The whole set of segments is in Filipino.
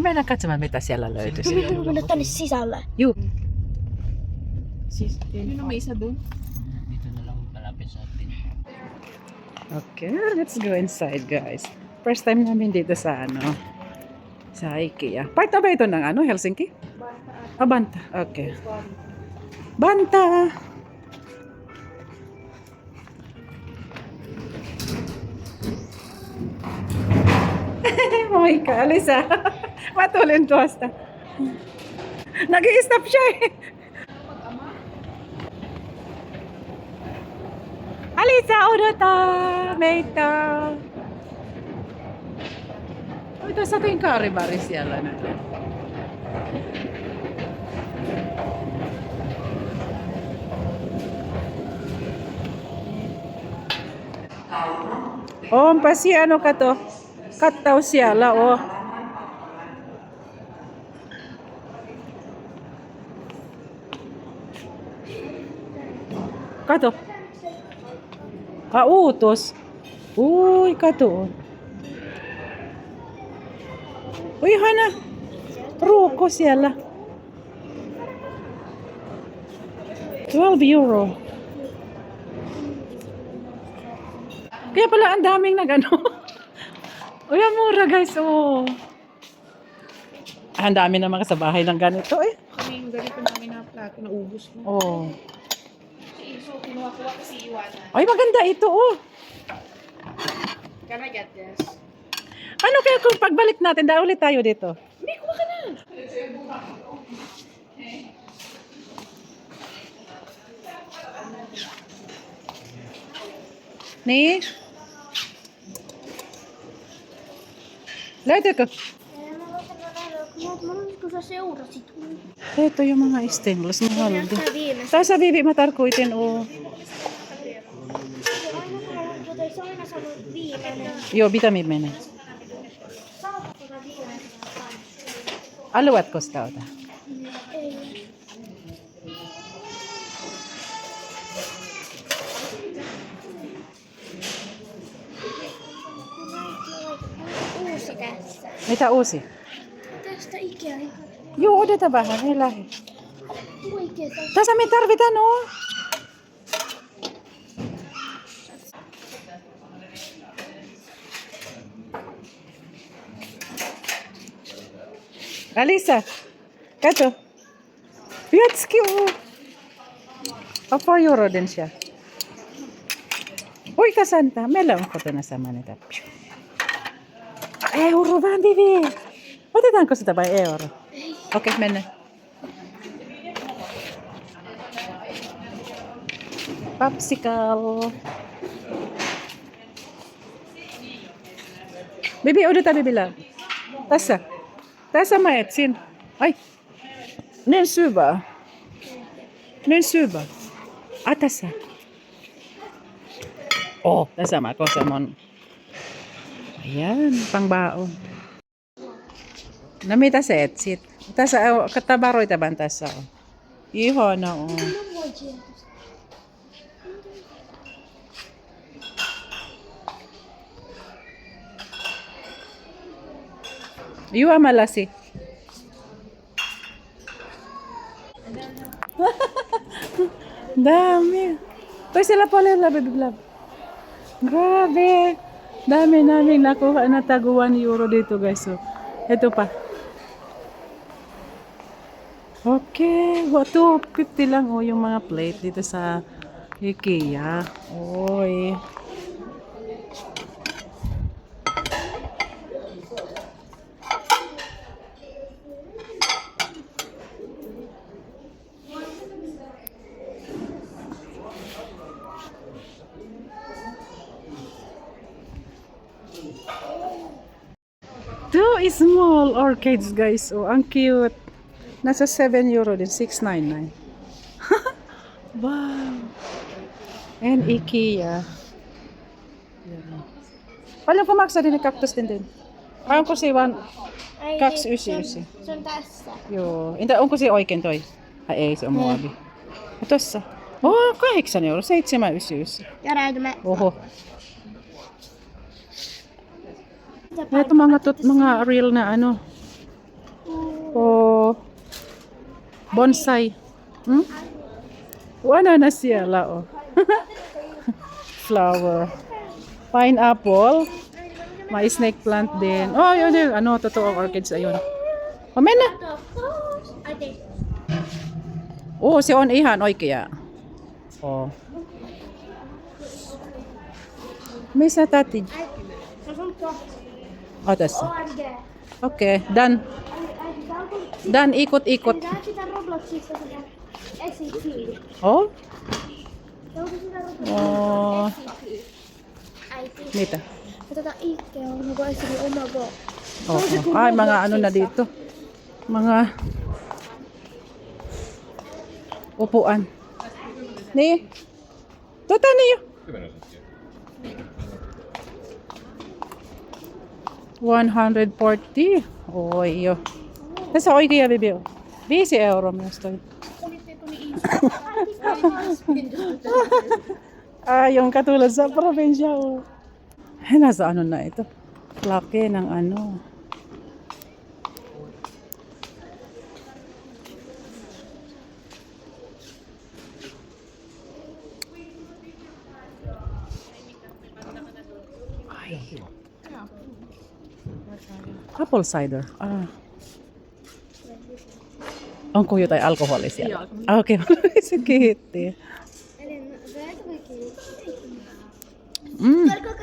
Mennään katsomaan, mitä siellä löytyy. Miten mennä tänne sisälle? Juu. Yun ang may isa doon. Dito na lang malapit sa atin. Okay, let's go inside, guys. First time namin dito sa sa IKEA. Part na ba ito ng Helsinki? Banta. Banta. Okay. Banta! May kaalis Matulin to hasta. Nag-i-stop siya Alisa, odota! Meita! Ito sa ating kari-bari siellä na. Onpa siano kato. Kattaw siellä Kato. Uutos. Uy, kato. Uy, hana. Ruko siellä. 12 euro. Kaya pala ang daming Uy, ang mura guys, ang dami na mga sa bahay ng ganito Kami yung ganito namin na plato, naubos mo. So, kinuha-kuha kasi iwanan. Ay, maganda ito, Can I get this? Ano kaya kung pagbalik natin, ulit tayo dito? Hindi, kuha ka na! Ni? Löytyykö? Kun sä seurasit. Ito yung mga stainless mahal din. Tää viimeistä. Tässä Vivi mä tarkoitin Se on aina sanonut viimeinen. Joo, vitamin menee. Saatko sä viimeinen? Haluatko sitä ota? Ei. Uusi tässä. Mitä uusi? Tästä Ikea. Joo, odota vähän, ei lähde. Oikeeta. Tässä me tarvitaan Alisa, kato. Piatski Apa euro din siya? Uy, kasanta. Meillä on kotona sama niitä. Euro vaan, Vivi. Otetaanko sitä vai euro? Okei, mennään. Popsicle. Bibi, odota Bibi lang. Tässä. Tässä mä etsin. Ai. Nen syvä. Tässä. Tässä mä kosemon. Ayan, pangbaon. No mitä sä etsit? Tässä tavaroita vaan tässä on. Ihana on. Juomalasi. Dami. Uy, sila pala blab. Grabe. Dami namin nakuha na tag 1 euro dito guys. So, ito pa. Okay. 250 lang yung mga plate dito sa IKEA. Oy. Two small orchids guys. Ang cute. Nasa 7 euro din. 6.99. Wow. And IKEA. Paljon maksaa din cactus din? Onko se vaan 299? Se on tässä. Joo. Entä onko se oikein toi? Ei, se on muovi. Ja tossa. 8 euro. 7,99. Ja näytämme. Oho. Ito mga real na Oh, bonsai. Hmm? Wala na siya, oh. Flower. Pineapple. May snake plant din. Oh, yun. Ano, totoong orchids. Ayun. Amen na. Ate. Oh, si On Ihan. Oy, kaya. Oh. May sa tati. Oh, tas. Okay, done. Done, ikot-ikot. Dahil kita Robloxista sa SCP. Oh? Dahil kita Roblox. Oh. SCP. Nita. Ito ta ikaw. Nag-SCP. Oh my God. Oh, oh. Ay, mga ano na dito. Mga upuan. Ni. Tuta niyo. 140. Oj, jo. Det sa oikea vi bio. 5 euro minusta. Yung katulad sa probinsya. Oh. Nasa ano na ito? Laki ng ano. Ay. Apple cider. Ah. Onko jotain alkoholia siellä? Ah, okei. Se kiitti.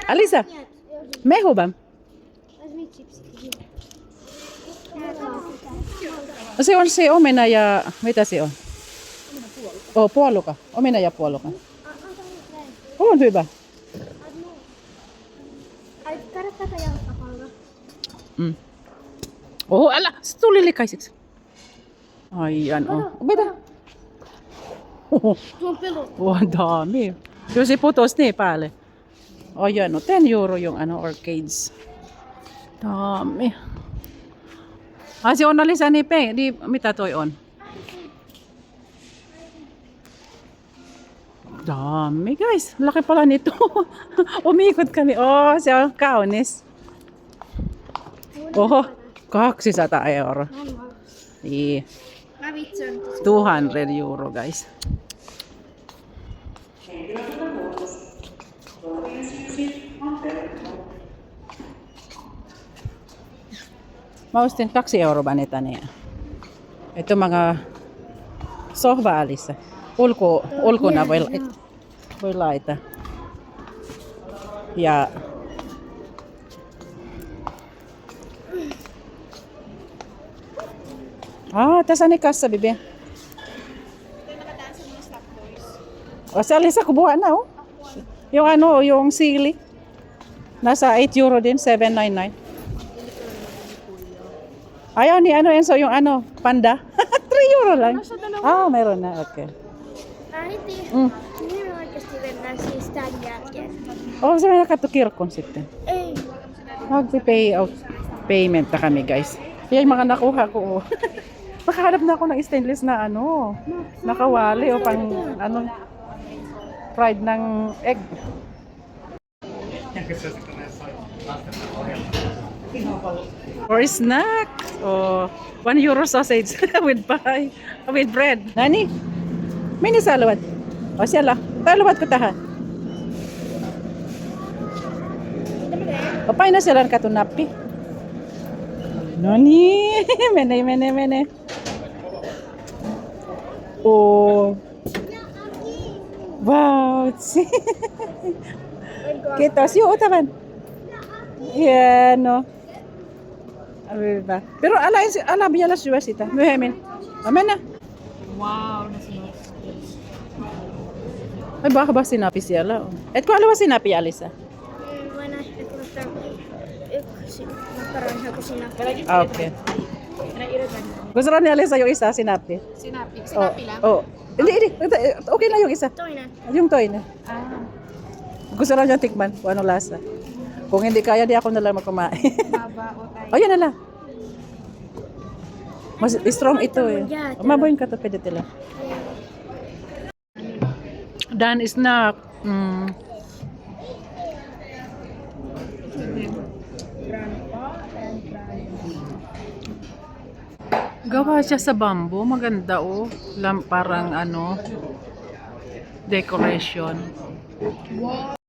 Alisa, mehuba. Se on se omena ja... Mitä se on? Oh, puoluka. Omena ja puoluka. On hyvä. Mm. Oh, älä! Se tuli likaiseksi. Ai, oh. Mitä? Tuon pelu. Oh, dami. Yung si putos ni päälle. O yan, no, 10 euro yung ano, arcades. Dami. Ah, si on lisää niin mitä toi on? Dami guys, laki pala nito. Umikot kami. Oh, se on kaunis. Oho, 200 euro. Niin. Mä vitsen. 200 euro guys. Mä ostin 2 euroa niitä niin. Ito mga sohva-alissa. Ulkona voi laita. Ja tässä ni kassa, bibi. Sa Alisa, kubuha na, oh. Yung ano, yung sili. Nasa 8 euro din, 7.99. Ayaw ni ano, Enzo, yung ano, panda. 3 euro lang. Ah, meron na, okay. Äiti, niin oikeasti mennään siis tän jälkeen. Oh, se mennä katso kirkon sitten. Ei. Mag-pay out payment na kami, guys. Yan mga nakuha ko. Oh. Makahanap na ako ng stainless na ano, nakawali o pang ano, fried ng egg. Or snack. Oh, 1 euro sausage with pie, with bread. Nani? Mini salawat. O siya la. Talawat ko tahan. Kapay na sila katunapi. Nani? Mene. Oh. Wow. Kiitos. Yung utaman. Yeah, no. Diba? Pero alam niya la syö sitä myöhemmin. Mennä. Wow, nasunod. Ay, baka ba sinapi siellä on? Etkö halua sinapi, Alisa? Voin ehkä tuosta yksi makaronha kuin sinä. Ah, okei. Gusto rin ni Alisa yung isa, sinapi. Sinapi. Oh, Sinapi lang? oh. Hindi. Okay lang yung isa. Toinen. Yung toine. Ah, Gusto lang yung tikman kung anong lasa. Kung hindi kaya, di ako na lang magkumain. baba o tayo. Oh, yan na lang. Mas strong ito eh. Maboyin ka to, pwede tila. Dan is na. Grandpa and grandma. Gawa siya sa bamboo. Maganda oh. Parang ano, decoration. Wow.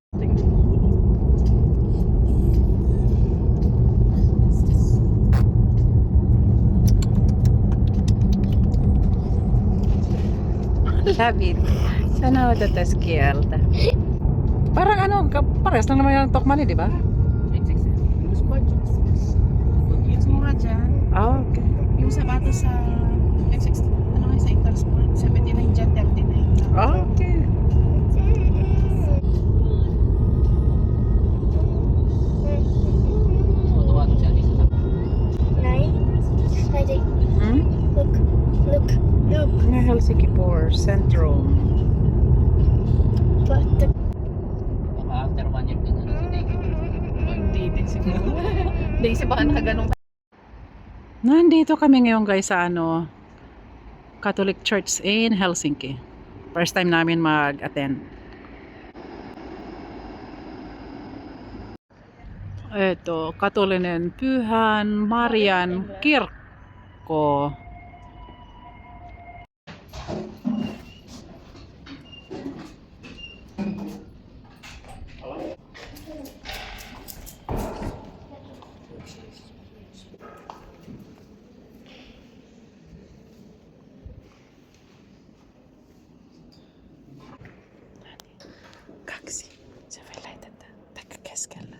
Love it. Sana ako tatas Kielta. Parang ano, pares lang naman yung Tokmani, di ba? Mas budget. Mas mura dyan. Ah, okay. Yung sapatos sa X60, ano nga sa Intersport, 79 dyan, 39 lang. Okay. Tuwa to siya dito sa Nine. Heidi, Hmm? look, look, look. Nga Helsinki for Centrum. But the baka after 1 year din ano si David. Hindi din siguro. Daisy, baka nakaganong Nandito kami ngayon guys sa ano, Catholic Church in Helsinki. First time namin mag-attend. Ito, Katolinen Pyhän Marian kirkko. Kaksi. Se voi laittaa taikka keskellä.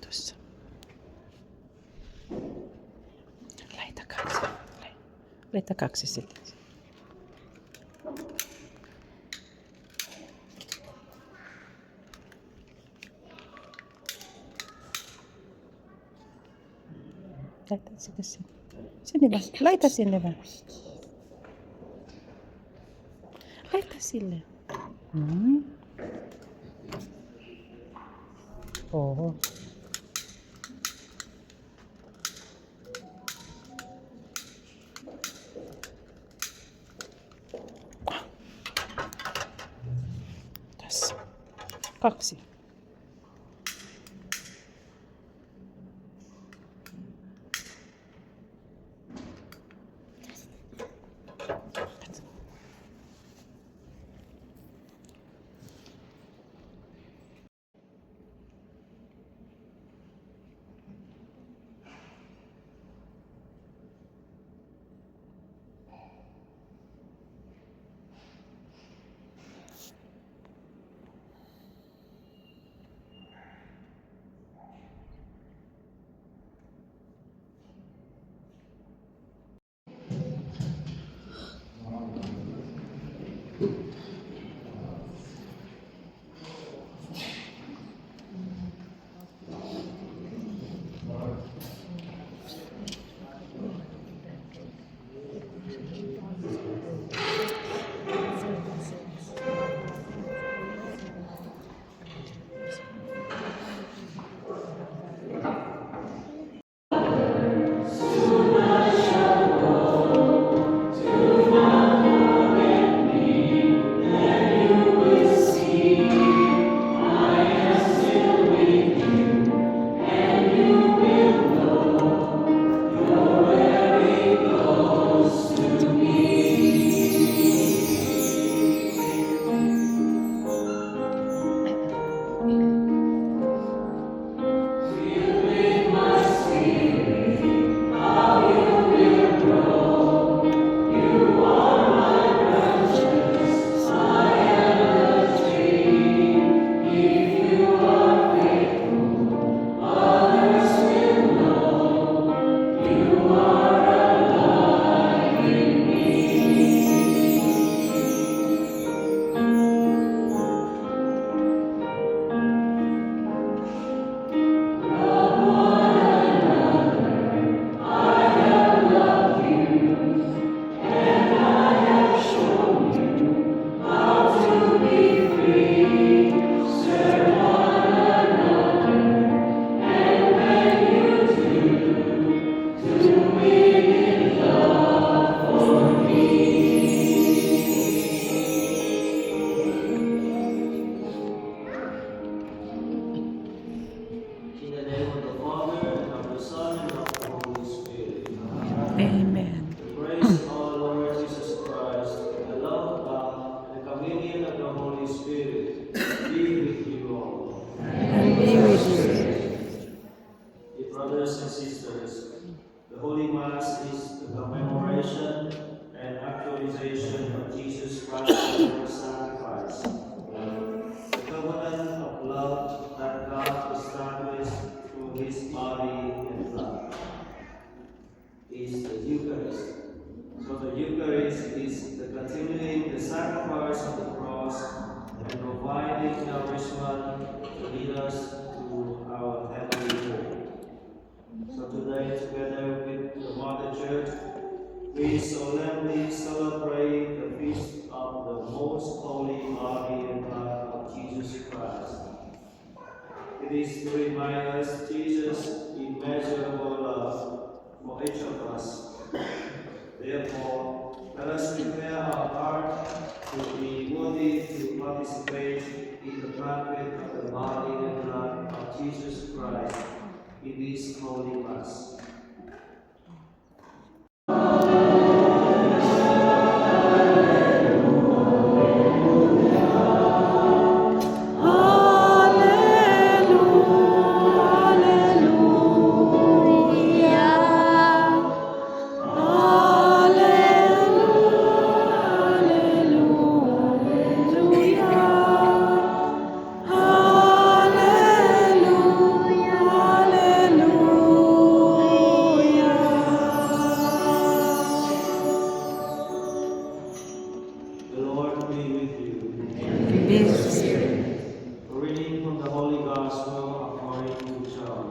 Tuossa. Laita kaksi. Laita kaksi sitten. Laita sitä sinne. Sinne vaan. Laita sinne vaan. Laita sille. Mm. Oho. Tässä. Kaksi. Holy Spirit be with you all. And be with you. Dear brothers and sisters, the Holy Mass is the commemoration and actualization of Jesus Christ's sacrifice. The covenant of love that God established through his body and blood is the Eucharist. So the Eucharist is the continuing the sacrifice of the cross and providing nourishment to lead us to our heavenly home. So today, together with the Mother Church, we solemnly celebrate the feast of the most holy body and blood of Jesus Christ. It is to remind us Jesus' immeasurable love for each of us. Therefore, let us prepare our heart to be worthy to participate in the banquet of the body and blood of Jesus Christ in this holy Mass. The Lord be with you. Yes. A reading from the Holy Gospel according to John.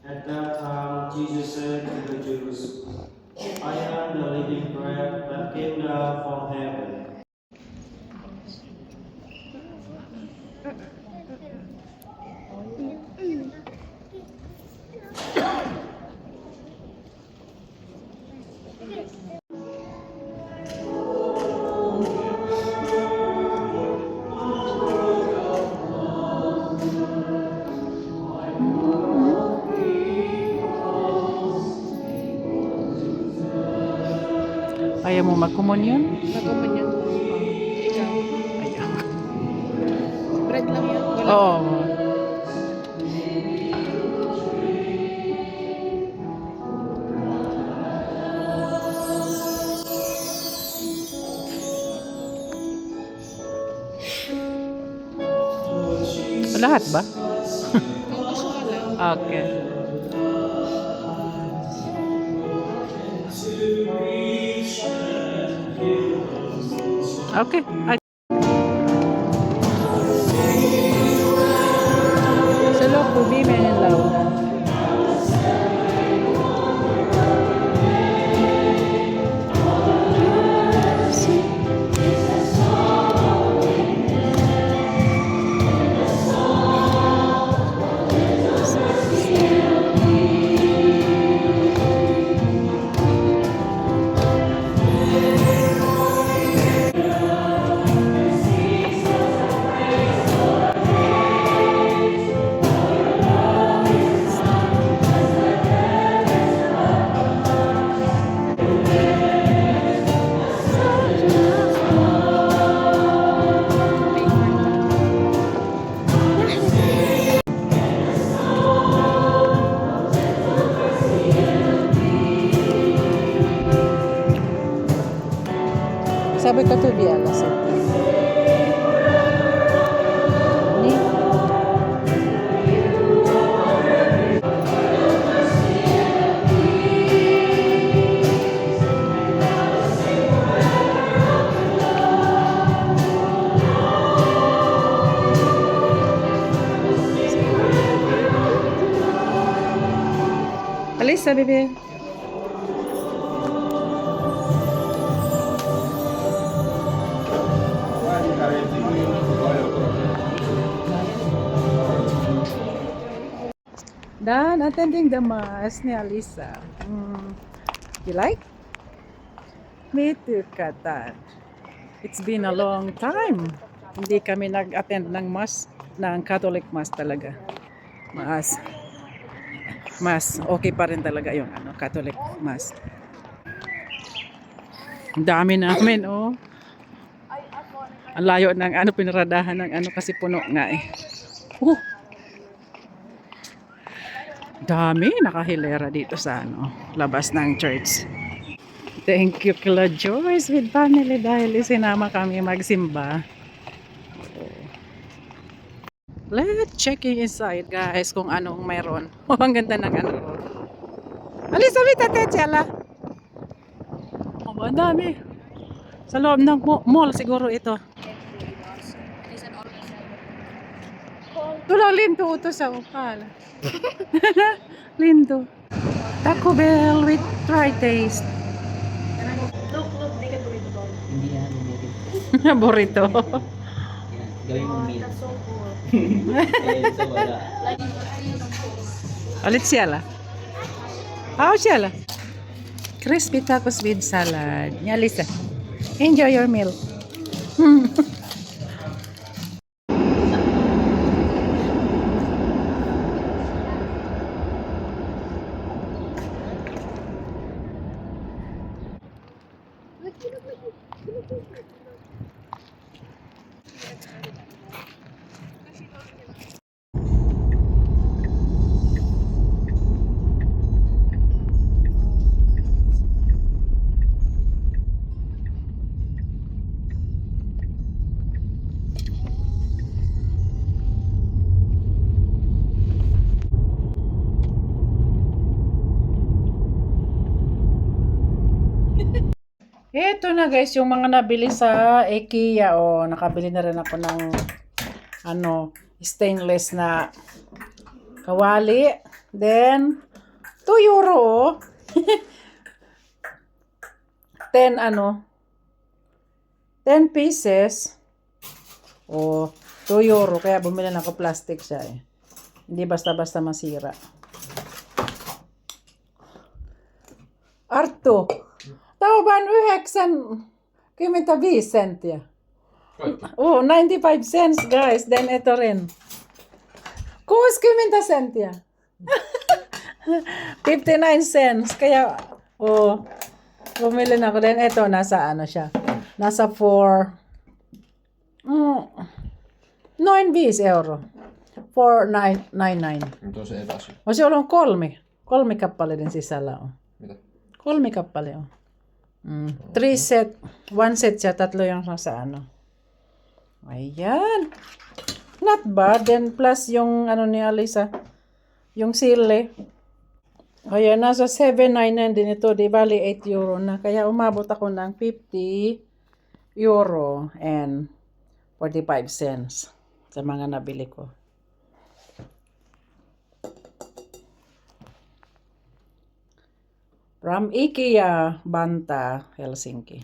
At that time, Jesus said to the Jews, I am the living bread that came down from heaven. Ayaw mo magkomunyon? Nakumanyan. Ikaw. Ayaw. Bread lang yan. Wala. Oo. Lahat ba? Kung gusto ka lang. Okay. Okay. Sa loob, tubi, may nilaw na. Sabi ko tubi, alas ito. Ni? Alisa, bebe. Done attending the mass ni Alisa. You like? Me too, Katan. It's been a long time. Hindi kami nag-attend ng mass, ng Catholic mass talaga. Mass. Mass. Okay pa rin talaga yung Catholic mass. Ang dami namin, oh. Ang layo ng ano, pinaradahan ng ano kasi puno nga eh. Oh. Dami, nakahilera dito sa ano, labas ng church. Thank you, Kila Joyce with family dahil isinama kami magsimba. Let's check inside guys kung anong mayroon. Oh, ang ganda ng ano. Alisa, may tatetsela. Oh, ang dami. Sa loob ng mall siguro ito. Tulang linto ito sa ukal. Linto. Taco Bell with try taste. Hindi yan, hindi. Burrito. Yan, gawin mong meal. Eh, so wala. Ulit siya la. Siya la. Crispy tacos with salad. Yeah, Lisa. Enjoy your meal. Ito na guys, yung mga nabili sa IKEA. Oh, nakabili na rin ako ng ano, stainless na kawali. Then, 2 euro. Oh. 10 ano, 10 pieces. Oh, 2 euro. Kaya bumili na ako plastic siya eh. Hindi basta-basta masira. Arto. Tauban 9 kymmentä 5 senttiä. Oh, 95 cents guys. Then ito rin. 60 senttiä. 59 cents. Kaya, oh, bumili na ako. Then ito, nasa ano siya. Nasa 95 euro. 4,999. Mutta on se eväsy. O siellä on 3 kappaleiden sisällä on. Mitä? 3 kappale on. 3 set, 1 set siya, 3 yung sa ano. Ayan. Not bad. Then plus yung ano ni Alisa, yung sili. Ayan, nasa 799 din ito. Di bali 8 euro na. Kaya umabot ako ng 50 euro and 45 cents sa mga nabili ko. From IKEA, Banta, Helsinki.